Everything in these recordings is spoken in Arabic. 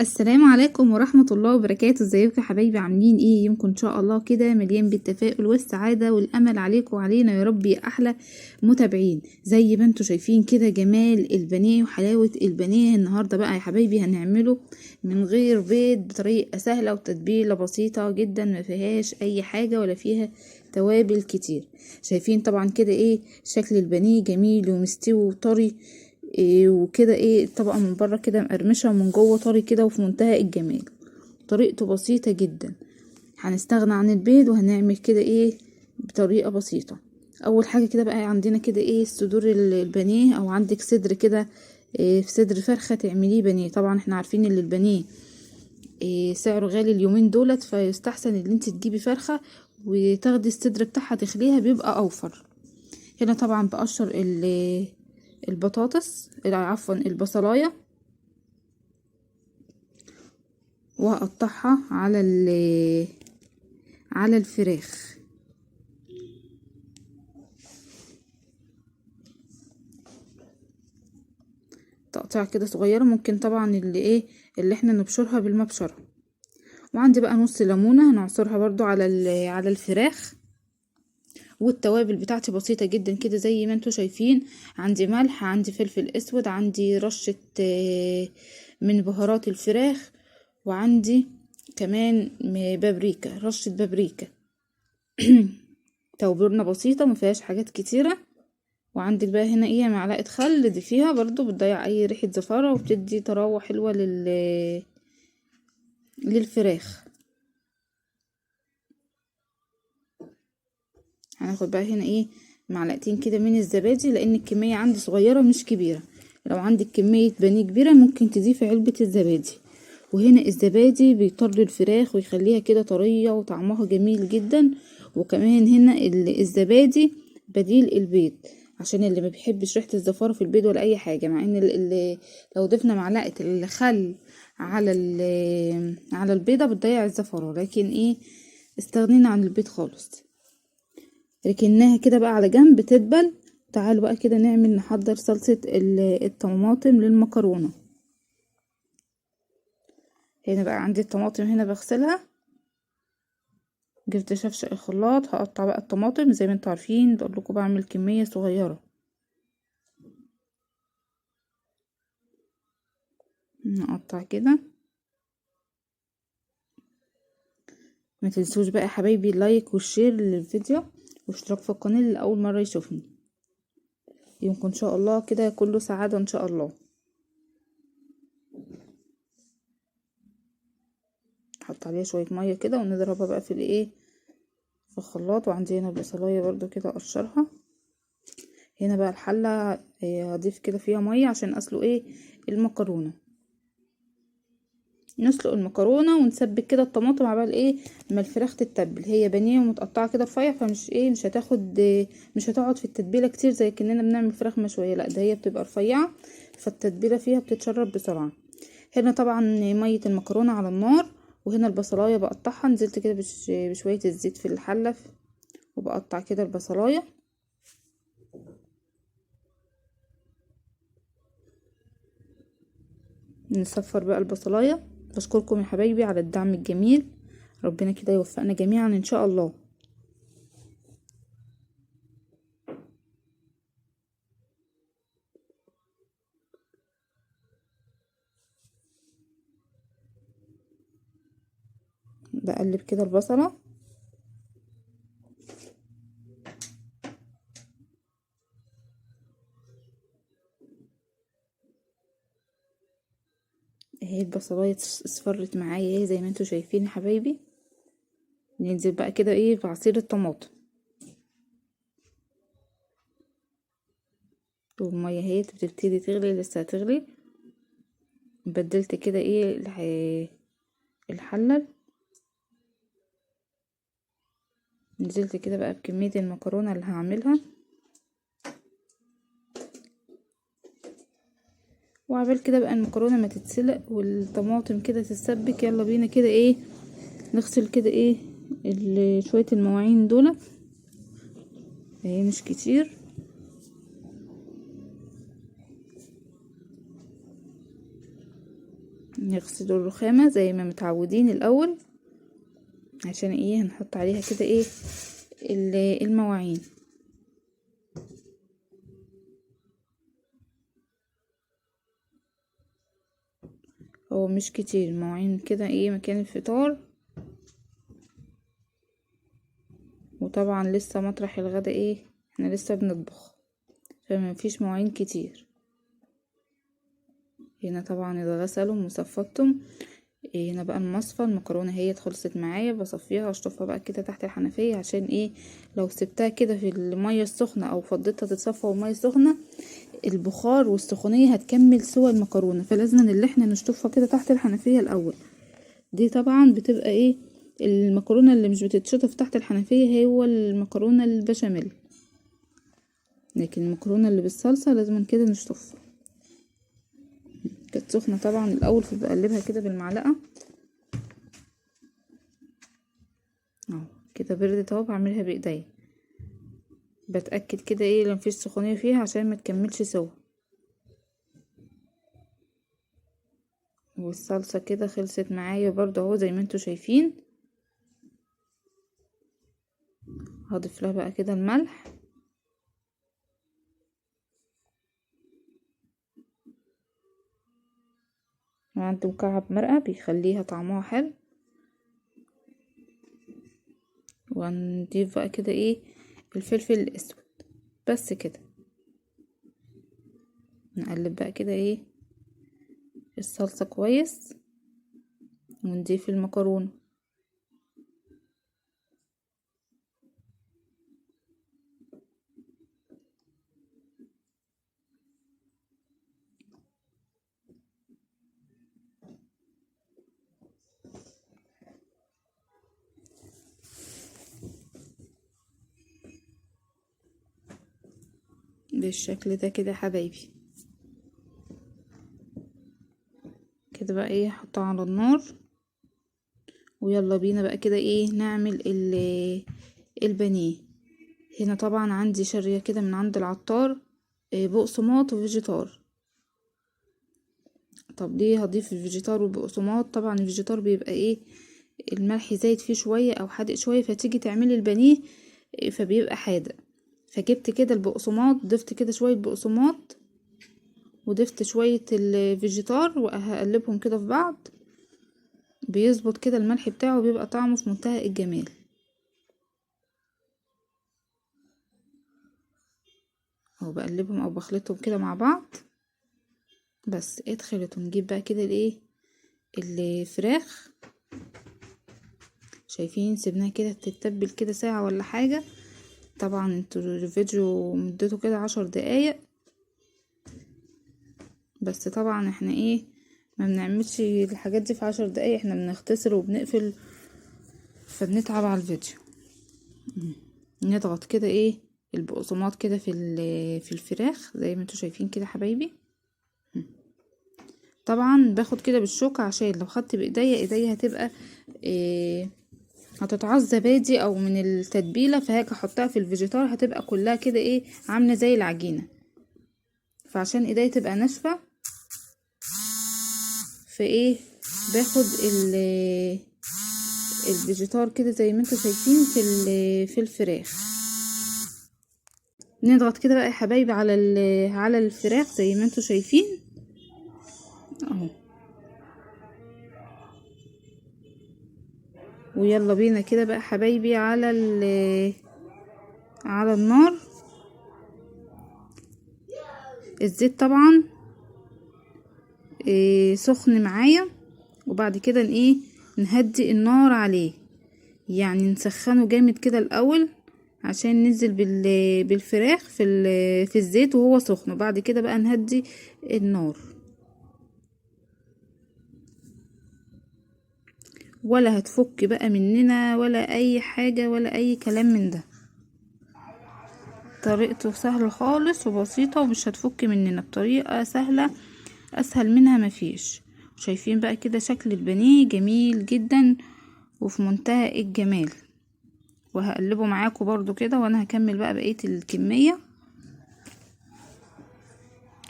السلام عليكم ورحمة الله وبركاته. ازيكم يا حبايبي؟ عاملين ايه؟ يومكم ان شاء الله كده مليان بالتفاؤل والسعادة والامل عليكم وعلينا يا رب يا احلى متابعين. زي ما انتوا شايفين كده جمال البانيه وحلاوة البانيه النهاردة بقى يا حبايبي هنعمله من غير بيض بطريقة سهلة وتتبيلة بسيطة جدا، ما فيهاش اي حاجة ولا فيها توابل كتير. شايفين طبعا كده ايه شكل البانيه جميل ومستوي وطري وكده الطبقة من بره كده مقرمشة ومن جوه طري كده وفي منتهى الجمال. طريقته بسيطة جدا، هنستغنى عن البيض وهنعمل كده بطريقة بسيطة. اول حاجة كده بقى عندنا كده صدور البانيه، او عندك صدر كده في صدر فرخة تعمليه بانيه. طبعا احنا عارفين ان البانيه سعره غالي اليومين دولت، فيستحسن ان انت تجيبي فرخة وتاخدي الصدر بتاعها تخليها بيبقى اوفر. هنا طبعا بقشر البطاطس، عفوا البصلايه، وهقطعها على الفراخ. تقطيع كده صغيره، ممكن طبعا اللي احنا نبشرها بالمبشره. وعندي بقى نص ليمونه هنعصرها برضو على الفراخ. والتوابل بتاعتي بسيطه جدا كده زي ما انتوا شايفين. عندي ملح، عندي فلفل اسود، عندي رشه من بهارات الفراخ، وعندي كمان بابريكا، رشه بابريكا. توابلنا بسيطه ما فيهاش حاجات كتيره. وعندك بقى هنا معلقه خل، دي فيها برضو بتضيع اي ريحه زفاره وبتدي طراوه حلوه للفراخ. هناخد بقى هنا معلقتين كده من الزبادي، لان الكميه عندي صغيره مش كبيره. لو عندك كميه بانيه كبيره ممكن تضيفي علبه الزبادي. وهنا الزبادي بيطر الفراخ ويخليها كده طريه وطعمها جميل جدا. وكمان هنا الزبادي بديل البيض، عشان اللي ما بيحبش ريحه الزفاره في البيض ولا اي حاجه. مع ان لو ضفنا معلقه الخل على البيضه بتضيع الزفاره، لكن استغنينا عن البيض خالص. ركناها كده بقى على جنب تدبل. تعالوا بقى كده نحضر صلصة الطماطم للمكرونة. هنا بقى عندي الطماطم هنا بغسلها، جبت شفشق الخلاط. هقطع بقى الطماطم زي ما انتوا عارفين، بقول لكم بعمل كمية صغيرة. نقطع كده. ما تنسوش بقى يا حبايبي اللايك والشير للفيديو واشتراك في القناة اللي اول مرة يشوفني. يمكن ان شاء الله كده كله سعادة ان شاء الله. نحط عليها شوية مية كده ونضربها بقى في الخلاط. وعندي هنا البصلاية برضو كده اقشرها. هنا بقى الحلة هضيف كده فيها مية عشان اسلق المكرونة. نسلق المكرونة ونسبك كده الطماطم عبال ما الفراخ تتبل. هي بانيه ومتقطعة كده رفيع، فمش مش هتاخد مش هتقعد في التتبيلة كتير زي كأننا بنعمل فراخ مشوية. لا، ده هي بتبقى رفيعة، فالتتبيلة فيها بتتشرب بسرعة. هنا طبعا مية المكرونة على النار. وهنا البصلاية بقطعها، نزلت كده بشوية الزيت في الحلة، وبقطع كده البصلاية. نصفر بقى البصلاية. بشكركم يا حبايبي على الدعم الجميل، ربنا كده يوفقنا جميعا ان شاء الله. بقلب كده البصلة. اهي البصلاية اصفرت معايا زي ما انتوا شايفين يا حبايبي. ننزل بقى كده بعصير الطماطم. والمية اهي بتبتدي تغلي، لسه هتغلي. بدلت كده الحلة. نزلت كده بقى بكمية المكرونة اللي هعملها. وعبال كده بقى المكرونة ما تتسلق والطماطم كده تتسبك، يلا بينا كده نغسل كده شوية المواعين دول. اهي مش كتير. نغسل الرخامة زي ما متعودين الاول، عشان ايه هنحط عليها كده ايه المواعين. هو مش كتير مواعين كده ايه مكان الفطار، وطبعا لسه مطرح الغدا ايه احنا لسه بنطبخ، فما فيش مواعين كتير. هنا طبعا اتغسلوا وصفطتم. هنا بقى المصفى، المكرونه هي خلصت معايا، بصفيها واشطفها بقى كده تحت الحنفيه، عشان ايه لو سبتها كده في الميه السخنه او فضيتها تتصفى والميه سخنه، البخار والسخونيه هتكمل سوى المكرونه، فلازم اللي احنا نشطفها كده تحت الحنفيه الاول. دي طبعا بتبقى ايه المكرونه اللي مش بتتشطف تحت الحنفيه هو المكرونه البشاميل، لكن المكرونه اللي بالصلصه لازم كده نشطفها. كانت سخنه طبعا الاول، فبقلبها كده بالمعلقه اهو كده بردت اهو، بعملها بايديا، بتاكد كده ايه لو مفيش سخونيه فيها عشان ما تكملش سوا. والصلصه كده خلصت معايا برضه اهو زي ما انتوا شايفين. هضيف لها بقى كده الملح، وعندي مكعب مرقه بيخليها طعمها حلو، ونضيف بقى كده ايه الفلفل الاسود بس كده. نقلب بقى كده ايه الصلصه كويس، ونضيف المكرونه. بالشكل ده كده يا حبايبي. كده بقى ايه احطها على النار، ويلا بينا بقى كده ايه نعمل البانيه. هنا طبعا عندي شارية كده من عند العطار بقسماط وفيجيتار. طب ليه هضيف الفيجيتار والبقسماط؟ طبعا الفيجيتار بيبقى ايه الملح زايد فيه شوية او حادق شوية، فتيجي تعملي البانيه فبيبقى حادق. فجبت كده البقسماط، ضفت كده شوية بقسماط وضفت شوية الفيجيتار، وهقلبهم كده في بعض، بيظبط كده الملح بتاعه، بيبقى طعمه في منتهى الجمال. او بقلبهم او بخلطهم كده مع بعض بس اتخلط. ونجيب بقى كده الايه الفراخ، شايفين سيبناها كده تتبل كده ساعة ولا حاجة. طبعا انتوا الفيديو مدته كده 10 دقايق بس، طبعا احنا ايه ما بنعملش الحاجات دي في 10 دقايق، احنا بنختصر وبنقفل فبنتعب على الفيديو. نضغط كده ايه البقسماط كده في الفراخ زي ما انتوا شايفين كده حبايبي. طبعا باخد كده بالشوكة، عشان لو خدت بايديا ايديا هتبقى إيه هتتعص زبادي او من التتبيله، فهاجي احطها في الفيجيتار هتبقى كلها كده ايه عامله زي العجينه، فعشان ايديا تبقى ناشفه فايه باخد الفيجيتار كده زي ما انتوا شايفين في الفراخ. نضغط كده بقى يا حبايبي على الفراخ زي ما انتوا شايفين اهو. ويلا بينا كده بقى حبايبي على النار. الزيت طبعا سخن معايا، وبعد كده ايه نهدي النار عليه، يعني نسخنه جامد كده الاول عشان ننزل بالفراخ في الزيت وهو سخن، وبعد كده بقى نهدي النار. ولا هتفك بقى مننا ولا اي حاجة ولا اي كلام من ده، طريقته سهلة خالص وبسيطة ومش هتفك مننا بطريقة سهلة، اسهل منها مفيش. شايفين بقى كده شكل البانيه جميل جدا وفي منتهى الجمال. وهقلبه معاكم برضو كده، وانا هكمل بقى بقية الكمية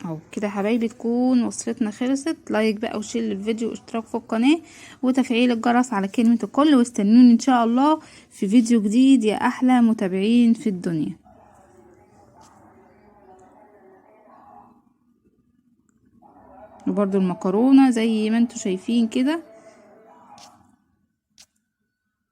اهو كده حبايبي تكون وصفتنا خلصت. لايك بقى وشير للفيديو واشتراك في القناة وتفعيل الجرس على كلمة الكل، واستنوني ان شاء الله في فيديو جديد يا احلى متابعين في الدنيا. وبرضو المكرونة زي ما انتوا شايفين كده